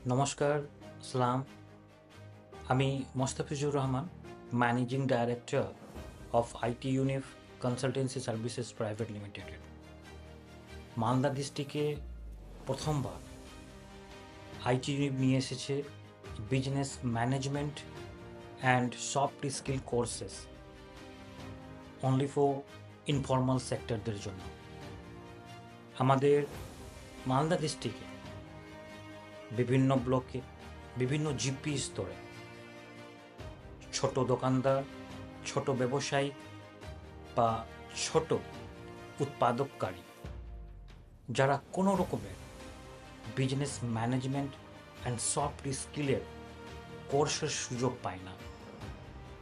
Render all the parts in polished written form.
নমস্কার, সালাম। আমি Mostafizur Rahman, managing director of IT ইউনিফ কনসালটেন্সি সার্ভিসেস প্রাইভেট লিমিটেডের। মালদা ডিস্ট্রিক্টে প্রথমবার আইটি ইউনিফ নিয়ে এসেছে business management and soft skill courses only for informal সেক্টরদের জন্য। আমাদের মালদা ডিস্ট্রিক্টে বিভিন্ন ব্লকে, বিভিন্ন জিপি স্তরে ছোট দোকানদার, ছোট ব্যবসায়ী বা ছোট উৎপাদককারী যারা কোনো রকমের বিজনেস ম্যানেজমেন্ট অ্যান্ড সফট স্কিলের কোর্সের সুযোগ পায় না,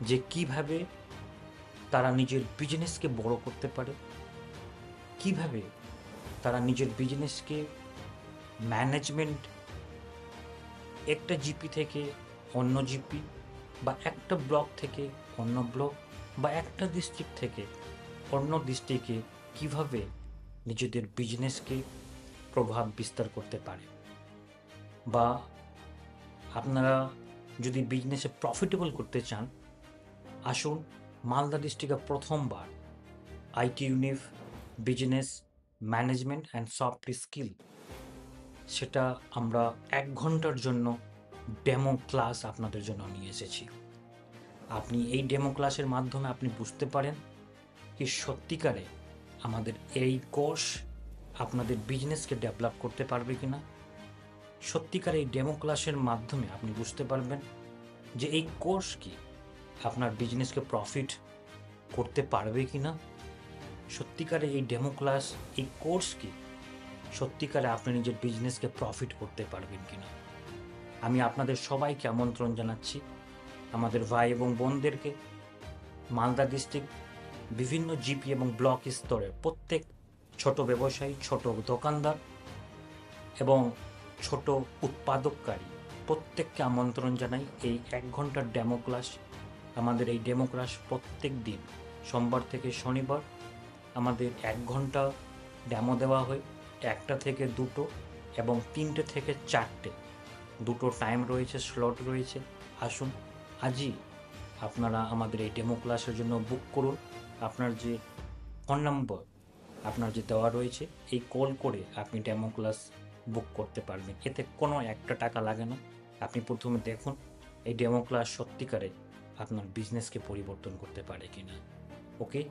যে কিভাবে তারা নিজের বিজনেসকে বড় করতে পারে, কিভাবে তারা নিজের বিজনেসকে ম্যানেজমেন্ট একটা জিপি থেকে অন্য জিপি বা একটা ব্লক থেকে অন্য ব্লক বা একটা ডিস্ট্রিক্ট থেকে অন্য ডিস্ট্রিক্টে কিভাবে নিজেদের বিজনেসকে প্রভাব বিস্তার করতে পারে। বা আপনারা যদি বিজনেসে প্রফিটেবল করতে চান, আসুন মালদা ডিস্ট্রিক্টে প্রথমবার আইটি ইউনিফ business management and soft skill, সেটা আমরা 1 ঘন্টার জন্য ডেমো ক্লাস আপনাদের জন্য নিয়ে এসেছি। আপনি এই ডেমো ক্লাসের মাধ্যমে আপনি বুঝতে পারেন কি সত্যিকারে আমাদের এই কোর্স আপনাদের বিজনেসকে ডেভেলপ করতে পারবে কিনা। সত্যিকার এই ডেমো ক্লাসের মাধ্যমে আপনি বুঝতে পারবেন যে এই কোর্স কি আপনার বিজনেসকে প্রফিট করতে পারবে কিনা। সত্যিকারে এই ডেমো ক্লাস, এই কোর্স কি সত্যিকারে আপনি নিজের বিজনেসকে প্রফিট করতে পারবেন কিনা। আমি আপনাদের সবাইকে আমন্ত্রণ জানাচ্ছি, আমাদের ভাই এবং বোনদেরকে মালদা ডিস্ট্রিক্ট বিভিন্ন জিপি এবং ব্লক স্তরের প্রত্যেক ছোট ব্যবসায়ী, ছোট দোকানদার এবং ছোট উৎপাদককারী প্রত্যেককে আমন্ত্রণ জানাই এই 1 ঘন্টার ডেমো ক্লাস। আমাদের এই ডেমো ক্লাস প্রত্যেক দিন সোমবার থেকে শনিবার আমাদের 1 ঘন্টা ডেমো দেওয়া হয়, 1টা থেকে 2টো এবং 3টে থেকে 4টে, 2টো টাইম রয়েছে, স্লট রয়েছে। আসুন আজই আপনারা আমাদের এই ডেমো ক্লাসের জন্য বুক করুন। আপনার যে ফোন নম্বর আপনার যে দেওয়া রয়েছে, এই কল করে আপনি ডেমো ক্লাস বুক করতে পারবেন। এতে কোনো একটা টাকা লাগে না। আপনি প্রথমে দেখুন এই ডেমো ক্লাস সত্যিকারে আপনার বিজনেসকে পরিবর্তন করতে পারে কিনা। ওকে,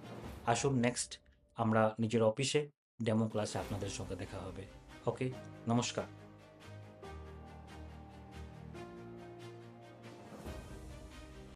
আসুন নেক্সট আমরা নিজের অফিসে ডেমো ক্লাসে আপনাদের সঙ্গে দেখা হবে। ওকে, নমস্কার।